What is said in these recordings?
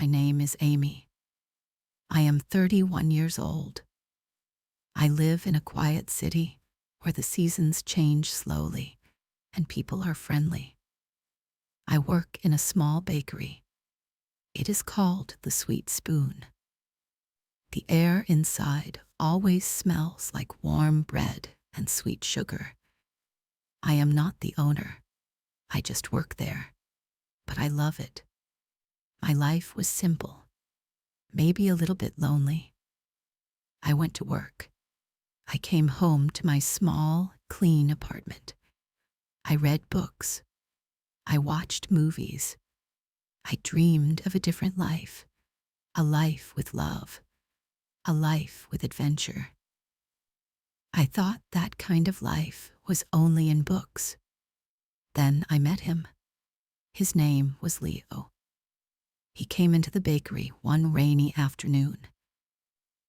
My name is Amy. I am 31 years old. I live in a quiet city where the seasons change slowly and people are friendly. I work in a small bakery. It is called the Sweet Spoon. The air inside always smells like warm bread and sweet sugar. I am not the owner. I just work there. But I love it. My life was simple, maybe a little bit lonely. I went to work. I came home to my small, clean apartment. I read books. I watched movies. I dreamed of a different life, a life with love, a life with adventure. I thought that kind of life was only in books. Then I met him. His name was Leo. He came into the bakery one rainy afternoon.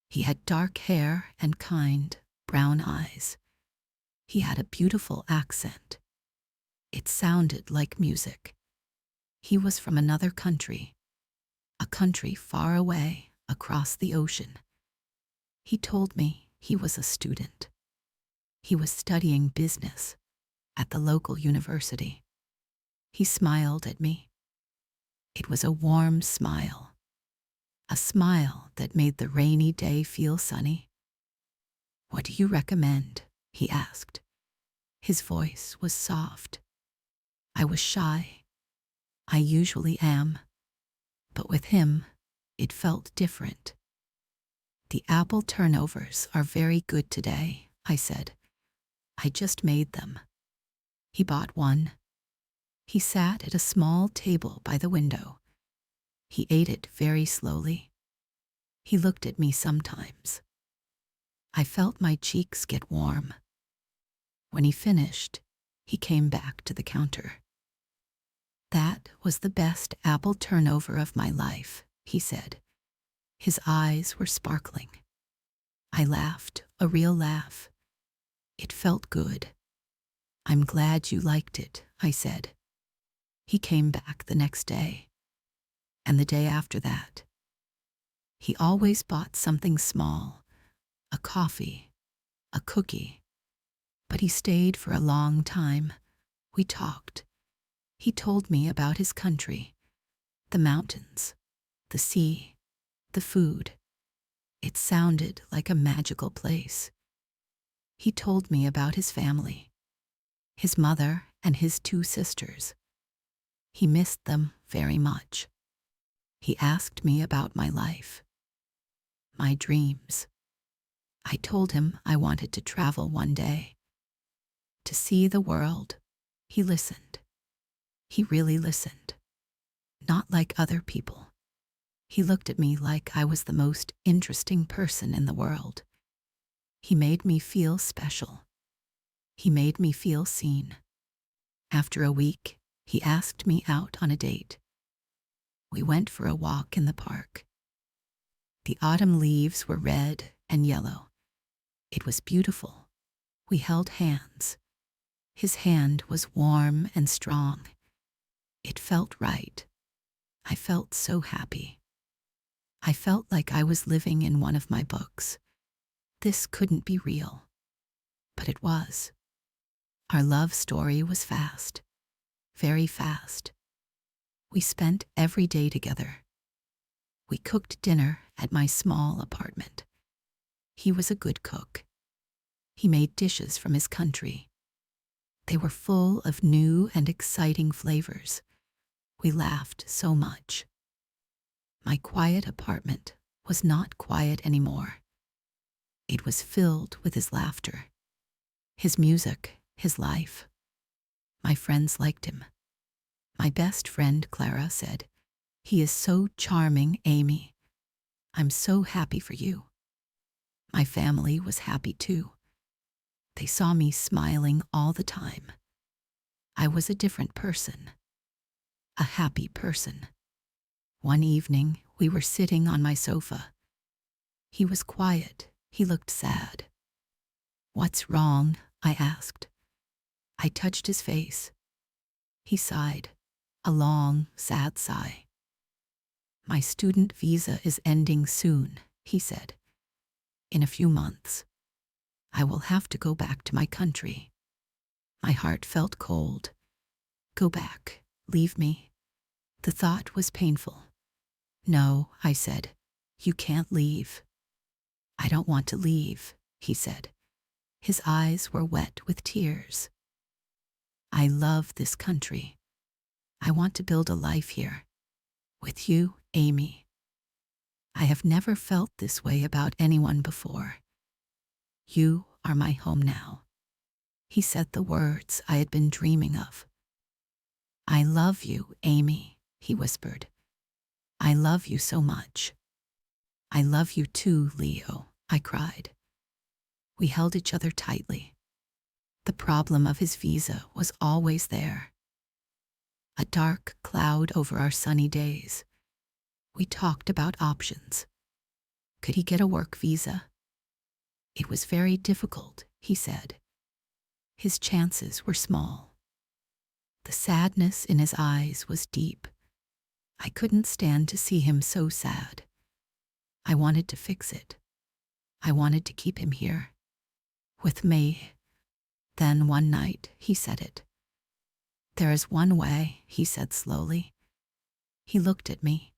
He had dark hair and kind, brown eyes. He had a beautiful accent. It sounded like music. He was from another country, a country far away across the ocean. He told me he was a student. He was studying business at the local university. He smiled at me. It was a warm smile, a smile that made the rainy day feel sunny. "What do you recommend?" he asked. His voice was soft. I was shy. I usually am. But with him, it felt different. "The apple turnovers are very good today," I said. "I just made them." He bought one. He sat at a small table by the window. He ate it very slowly. He looked at me sometimes. I felt my cheeks get warm. When he finished, he came back to the counter. "That was the best apple turnover of my life," he said. His eyes were sparkling. I laughed, a real laugh. It felt good. "I'm glad you liked it," I said. He came back the next day, and the day after that. He always bought something small, a coffee, a cookie, but he stayed for a long time. We talked. He told me about his country, the mountains, the sea, the food. It sounded like a magical place. He told me about his family, his mother and his 2 sisters. He missed them very much. He asked me about my life, my dreams. I told him I wanted to travel one day, to see the world. He listened. He really listened. Not like other people. He looked at me like I was the most interesting person in the world. He made me feel special. He made me feel seen. After a week, he asked me out on a date. We went for a walk in the park. The autumn leaves were red and yellow. It was beautiful. We held hands. His hand was warm and strong. It felt right. I felt so happy. I felt like I was living in one of my books. This couldn't be real. But it was. Our love story was fast. Very fast. We spent every day together. We cooked dinner at my small apartment. He was a good cook. He made dishes from his country. They were full of new and exciting flavors. We laughed so much. My quiet apartment was not quiet anymore. It was filled with his laughter, his music, his life. My friends liked him. My best friend, Clara, said, "He is so charming, Amy. I'm so happy for you." My family was happy too. They saw me smiling all the time. I was a different person, a happy person. One evening, we were sitting on my sofa. He was quiet. He looked sad. "What's wrong?" I asked. I touched his face. He sighed, a long, sad sigh. My student visa is ending soon, he said. In a few months, I will have to go back to my country. My heart felt cold. Go back, leave me. The thought was painful. No, I said, you can't leave. I don't want to leave, he said. His eyes were wet with tears. I love this country. I want to build a life here. With you, Amy. I have never felt this way about anyone before. You are my home now. He said the words I had been dreaming of. I love you, Amy, he whispered. I love you so much. I love you too, Leo, I cried. We held each other tightly. The problem of his visa was always there. A dark cloud over our sunny days. We talked about options. Could he get a work visa? It was very difficult, he said. His chances were small. The sadness in his eyes was deep. I couldn't stand to see him so sad. I wanted to fix it. I wanted to keep him here. With me. Then one night, he said it. There is one way, he said slowly. He looked at me.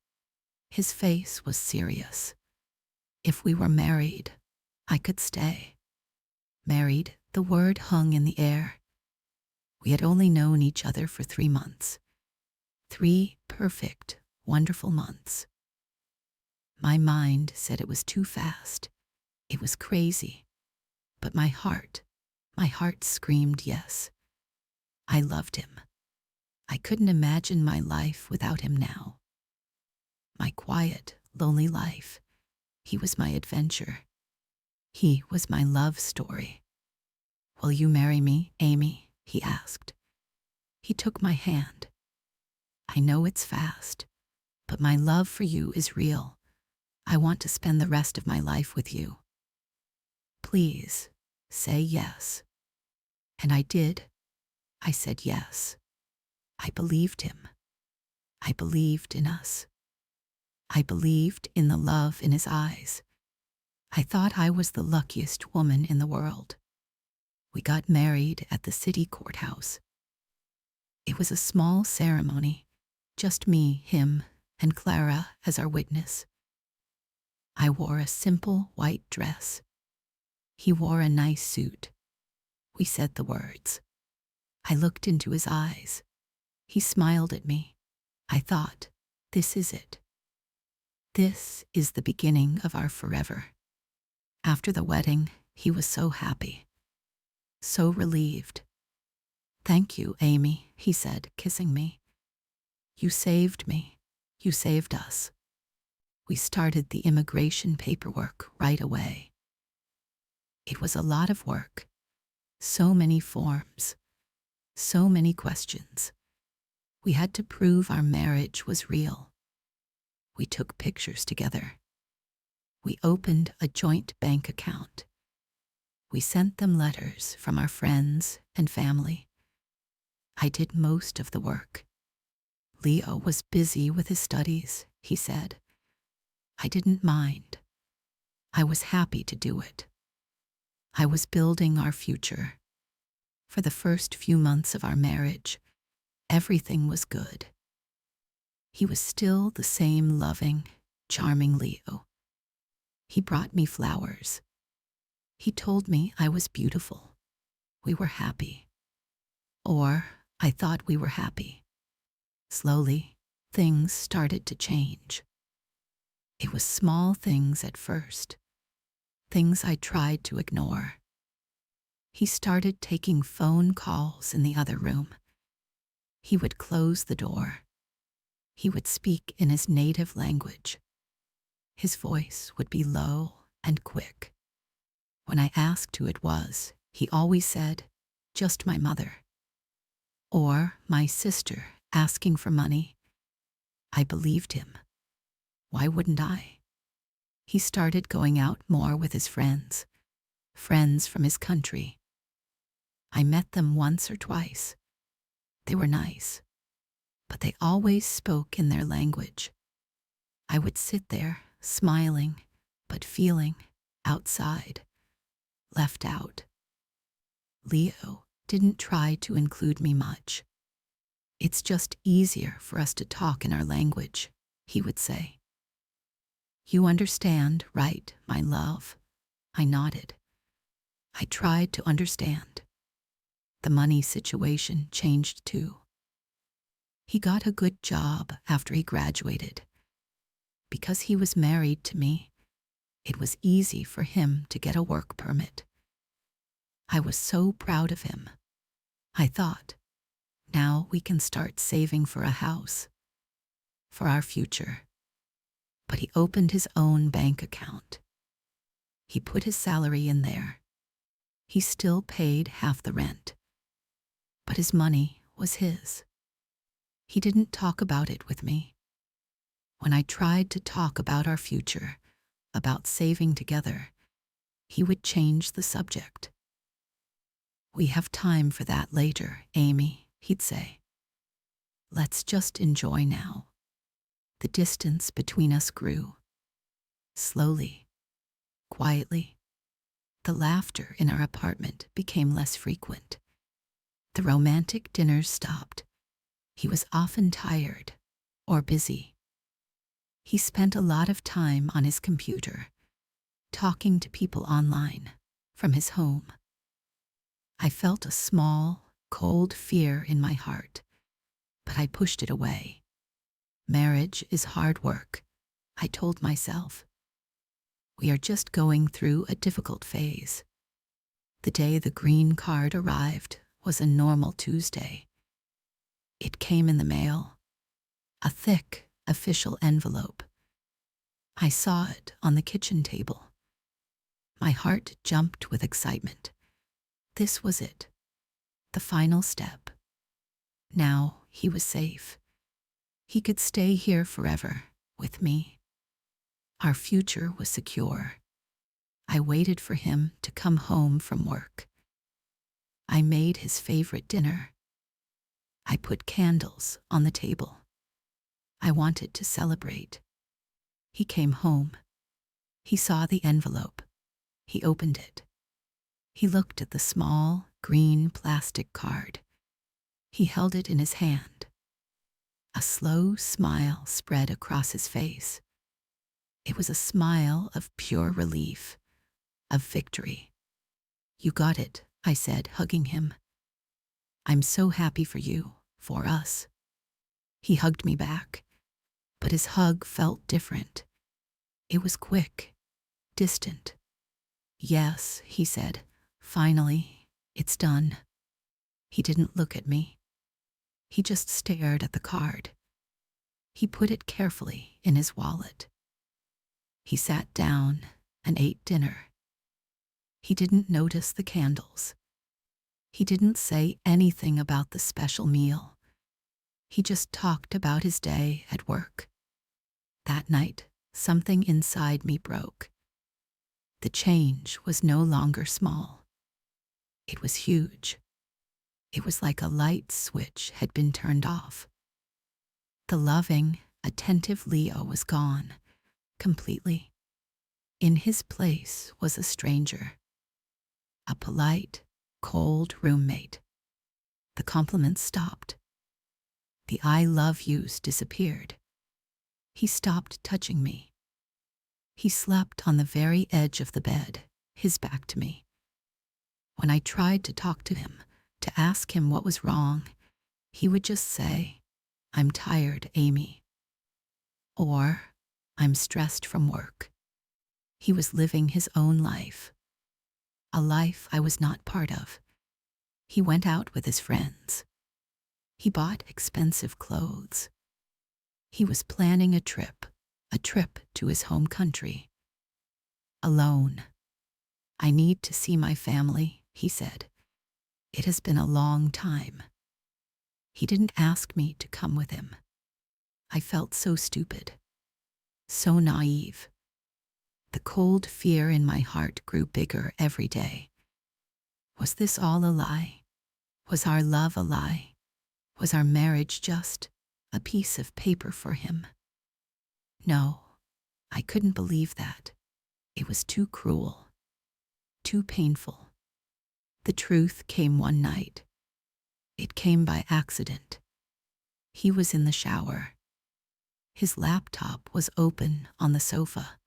His face was serious. If we were married, I could stay. Married, the word hung in the air. We had only known each other for 3 months. 3 perfect, wonderful months. My mind said it was too fast. It was crazy. But my heart screamed yes. I loved him. I couldn't imagine my life without him now. My quiet, lonely life. He was my adventure. He was my love story. Will you marry me, Amy? He asked. He took my hand. I know it's fast, but my love for you is real. I want to spend the rest of my life with you. Please, say yes. And I did. I said yes. I believed him. I believed in us. I believed in the love in his eyes. I thought I was the luckiest woman in the world. We got married at the city courthouse. It was a small ceremony, just me, him, and Clara as our witness. I wore a simple white dress. He wore a nice suit. We said the words. I looked into his eyes. He smiled at me. I thought, this is it. This is the beginning of our forever. After the wedding, he was so happy, so relieved. Thank you, Amy, he said, kissing me. You saved me. You saved us. We started the immigration paperwork right away. It was a lot of work. So many forms. So many questions. We had to prove our marriage was real. We took pictures together. We opened a joint bank account. We sent them letters from our friends and family. I did most of the work. Leo was busy with his studies, he said. I didn't mind. I was happy to do it. I was building our future. For the first few months of our marriage, everything was good. He was still the same loving, charming Leo. He brought me flowers. He told me I was beautiful. We were happy. Or I thought we were happy. Slowly, things started to change. It was small things at first, things I tried to ignore. He started taking phone calls in the other room. He would close the door. He would speak in his native language. His voice would be low and quick. When I asked who it was, he always said, just my mother. Or my sister asking for money. I believed him. Why wouldn't I? He started going out more with his friends from his country. I met them once or twice. They were nice, but they always spoke in their language. I would sit there, smiling, but feeling outside, left out. Leo didn't try to include me much. It's just easier for us to talk in our language, he would say. You understand, right, my love? I nodded. I tried to understand. The money situation changed too. He got a good job after he graduated. Because he was married to me, it was easy for him to get a work permit. I was so proud of him. I thought, now we can start saving for a house, for our future. But he opened his own bank account. He put his salary in there. He still paid half the rent. But his money was his. He didn't talk about it with me. When I tried to talk about our future, about saving together, he would change the subject. We have time for that later, Amy, he'd say. Let's just enjoy now. The distance between us grew. Slowly, quietly, the laughter in our apartment became less frequent. The romantic dinners stopped. He was often tired or busy. He spent a lot of time on his computer, talking to people online from his home. I felt a small, cold fear in my heart, but I pushed it away. Marriage is hard work, I told myself. We are just going through a difficult phase. The day the green card arrived was a normal Tuesday. It came in the mail, a thick, official envelope. I saw it on the kitchen table. My heart jumped with excitement. This was it, the final step. Now he was safe. He could stay here forever with me. Our future was secure. I waited for him to come home from work. I made his favorite dinner. I put candles on the table. I wanted to celebrate. He came home. He saw the envelope. He opened it. He looked at the small, green plastic card. He held it in his hand. A slow smile spread across his face. It was a smile of pure relief, of victory. You got it, I said, hugging him. I'm so happy for you, for us. He hugged me back, but his hug felt different. It was quick, distant. Yes, he said, finally, it's done. He didn't look at me. He just stared at the card. He put it carefully in his wallet. He sat down and ate dinner. He didn't notice the candles. He didn't say anything about the special meal. He just talked about his day at work. That night, something inside me broke. The change was no longer small. It was huge. It was like a light switch had been turned off. The loving, attentive Leo was gone, completely. In his place was a stranger. A polite, cold roommate. The compliments stopped. The I love yous disappeared. He stopped touching me. He slept on the very edge of the bed, his back to me. When I tried to talk to him, to ask him what was wrong, he would just say, I'm tired, Amy. Or, I'm stressed from work. He was living his own life. A life I was not part of. He went out with his friends. He bought expensive clothes. He was planning a trip to his home country. Alone. I need to see my family, he said. It has been a long time. He didn't ask me to come with him. I felt so stupid, so naive. The cold fear in my heart grew bigger every day. Was this all a lie? Was our love a lie? Was our marriage just a piece of paper for him? No, I couldn't believe that. It was too cruel, too painful. The truth came one night. It came by accident. He was in the shower. His laptop was open on the sofa.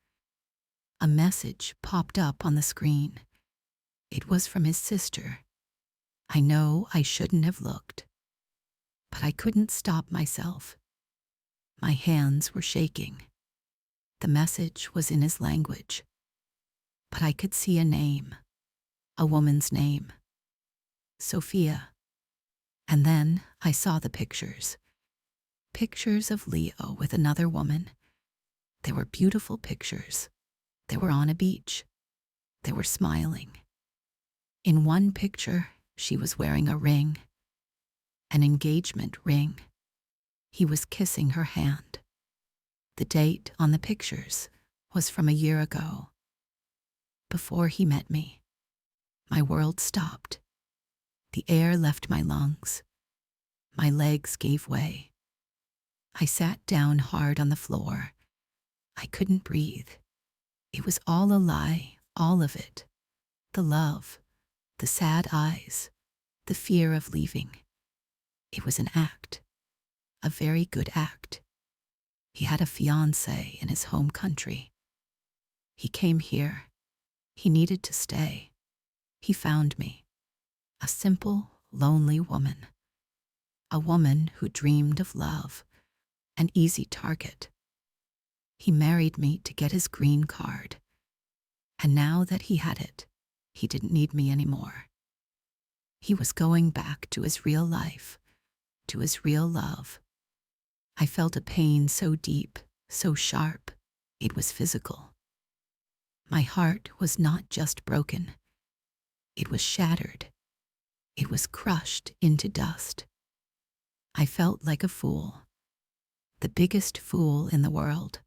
A message popped up on the screen. It was from his sister. I know I shouldn't have looked, but I couldn't stop myself. My hands were shaking. The message was in his language, but I could see a name, a woman's name, Sophia. And then I saw the pictures. Pictures of Leo with another woman. They were beautiful pictures. They were on a beach. They were smiling. In one picture, she was wearing a ring, an engagement ring. He was kissing her hand. The date on the pictures was from a year ago. Before he met me, my world stopped. The air left my lungs. My legs gave way. I sat down hard on the floor. I couldn't breathe. It was all a lie, all of it. The love, the sad eyes, the fear of leaving. It was an act, a very good act. He had a fiancée in his home country. He came here. He needed to stay. He found me, a simple, lonely woman, a woman who dreamed of love, an easy target. He married me to get his green card, and now that he had it, he didn't need me anymore. He was going back to his real life, to his real love. I felt a pain so deep, so sharp, it was physical. My heart was not just broken, it was shattered. It was crushed into dust. I felt like a fool, the biggest fool in the world.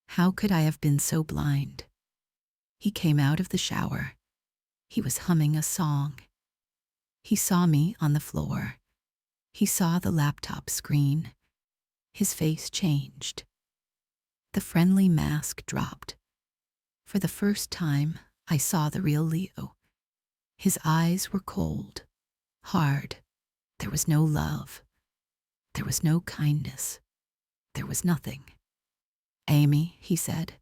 How could I have been so blind? He came out of the shower. He was humming a song. He saw me on the floor. He saw the laptop screen. His face changed. The friendly mask dropped. For the first time, I saw the real Leo. His eyes were cold, hard. There was no love. There was no kindness. There was nothing. Amy, he said.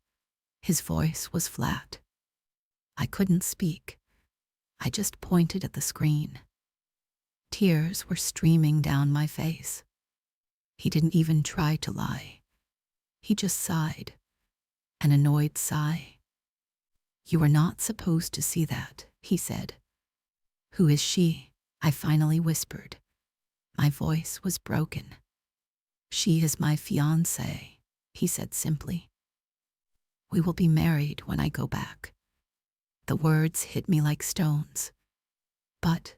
His voice was flat. I couldn't speak. I just pointed at the screen. Tears were streaming down my face. He didn't even try to lie. He just sighed, an annoyed sigh. You were not supposed to see that, he said. Who is she? I finally whispered. My voice was broken. She is my fiancée, he said simply. We will be married when I go back. The words hit me like stones. But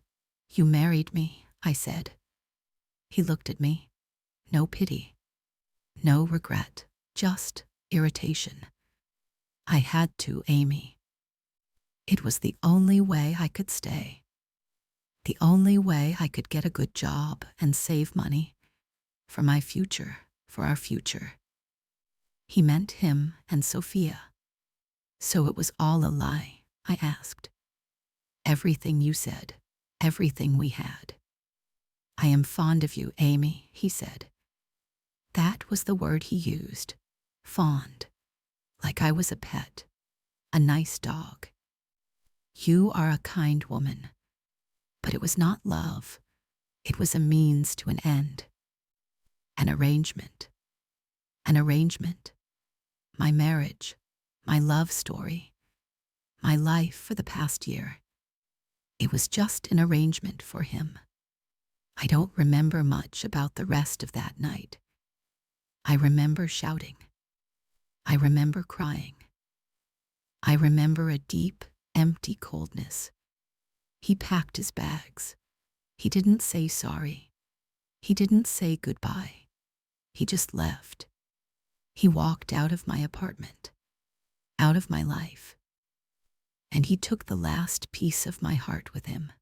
you married me, I said. He looked at me. No pity, no regret, just irritation. I had to, Amy. It was the only way I could stay. The only way I could get a good job and save money for my future, for our future. He meant him and Sophia. So it was all a lie, I asked. Everything you said, everything we had. I am fond of you, Amy, he said. That was the word he used, fond, like I was a pet, a nice dog. You are a kind woman, but it was not love. It was a means to an end. An arrangement. An arrangement. My marriage, my love story, my life for the past year. It was just an arrangement for him. I don't remember much about the rest of that night. I remember shouting. I remember crying. I remember a deep, empty coldness. He packed his bags. He didn't say sorry. He didn't say goodbye. He just left. He walked out of my apartment, out of my life. And he took the last piece of my heart with him.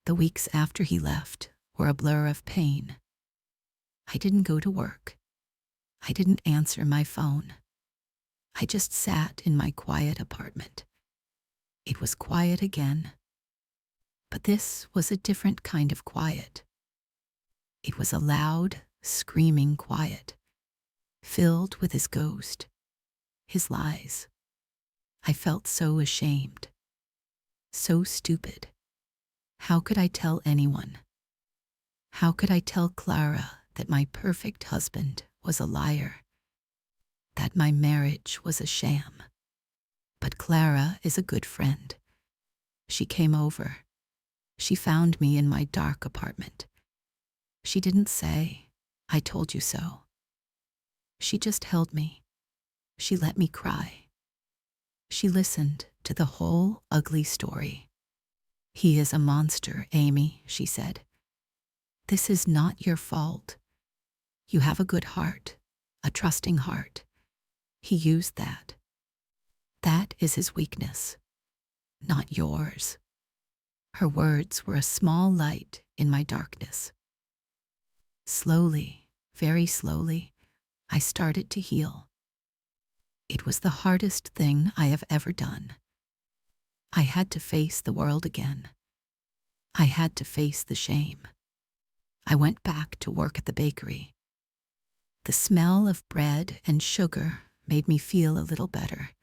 The weeks after he left were a blur of pain. I didn't go to work. I didn't answer my phone. I just sat in my quiet apartment. It was quiet again, but this was a different kind of quiet. It was a loud, screaming quiet, filled with his ghost, his lies. I felt so ashamed, so stupid. How could I tell anyone? How could I tell Clara that my perfect husband was a liar, that my marriage was a sham? But Clara is a good friend. She came over. She found me in my dark apartment. She didn't say, "I told you so." She just held me. She let me cry. She listened to the whole ugly story. "He is a monster, Amy," she said. "This is not your fault. You have a good heart, a trusting heart. He used that. That is his weakness, not yours." Her words were a small light in my darkness. Slowly, very slowly, I started to heal. It was the hardest thing I have ever done. I had to face the world again. I had to face the shame. I went back to work at the bakery. The smell of bread and sugar made me feel a little better.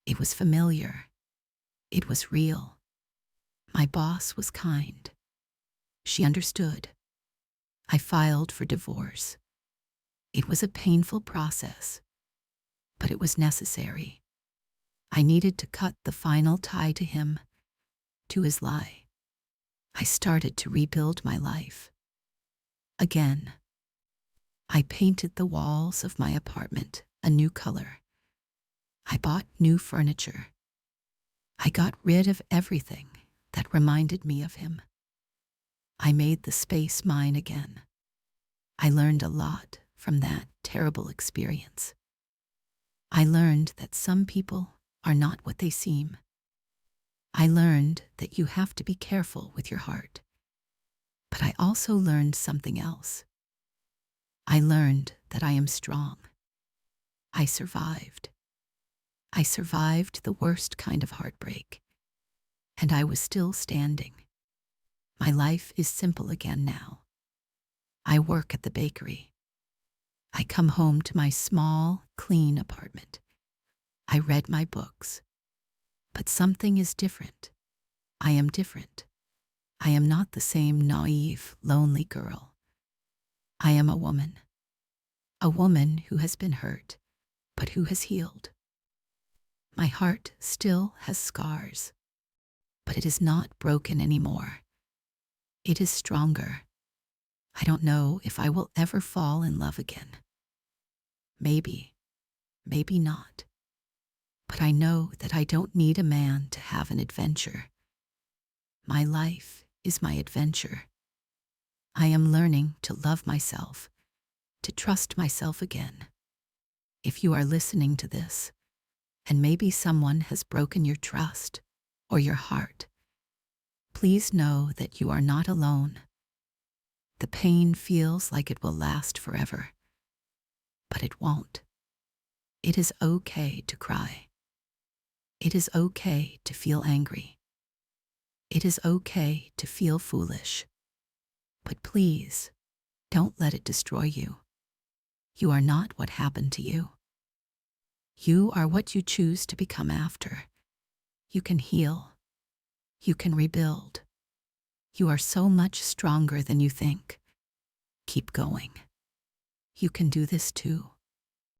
It was familiar. It was real. My boss was kind. She understood. I filed for divorce. It was a painful process, but it was necessary. I needed to cut the final tie to him, to his lie. I started to rebuild my life. Again, I painted the walls of my apartment a new color. I bought new furniture. I got rid of everything that reminded me of him. I made the space mine again. I learned a lot from that terrible experience. I learned that some people are not what they seem. I learned that you have to be careful with your heart. But I also learned something else. I learned that I am strong. I survived. I survived the worst kind of heartbreak, and I was still standing. My life is simple again now. I work at the bakery. I come home to my small, clean apartment. I read my books. But something is different. I am different. I am not the same naive, lonely girl. I am a woman who has been hurt, but who has healed. My heart still has scars, but it is not broken anymore. It is stronger. I don't know if I will ever fall in love again. Maybe, maybe not. But I know that I don't need a man to have an adventure. My life is my adventure. I am learning to love myself, to trust myself again. If you are listening to this, and maybe someone has broken your trust or your heart, please know that you are not alone. The pain feels like it will last forever, but it won't. It is okay to cry. It is okay to feel angry. It is okay to feel foolish. But please, don't let it destroy you. You are not what happened to you. You are what you choose to become after. You can heal. You can rebuild. You are so much stronger than you think. Keep going. You can do this too.